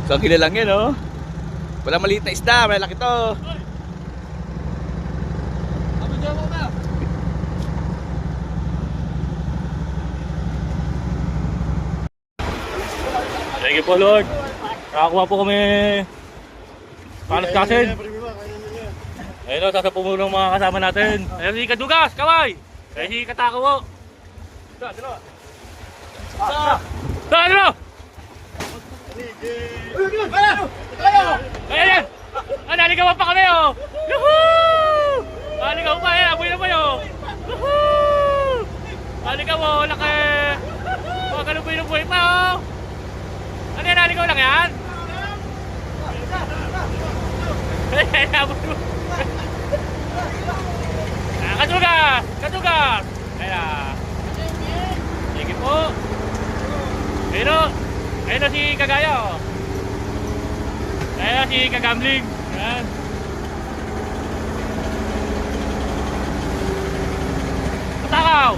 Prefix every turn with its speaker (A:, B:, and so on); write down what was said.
A: Kagila lang yan, oh. Wala maliit na isda, malaki to. Thank you po, Lord. Nakakuha po kami panos kasin. Ayun o, sasapo mo ng mga kasama natin. Ayun si Kadugas, kaway. Ayun si Katako po. Dalawa. Dalawa. Ayan! Naligawan pa kami, oh! Yuhuu! Naligawan pa, ayan, amoy na pa yun! Yuhuu! Naligawan, laki! Mga galuboy ng buhay pa, oh! Ano yan, naligaw lang yan? Ayan, amoy mo! Katugas! Katugas! Ayan! Sige po! Ayun o! Ayun o si Kagaya, oh! Ayun si Kagambling! Ayan! Patakaw!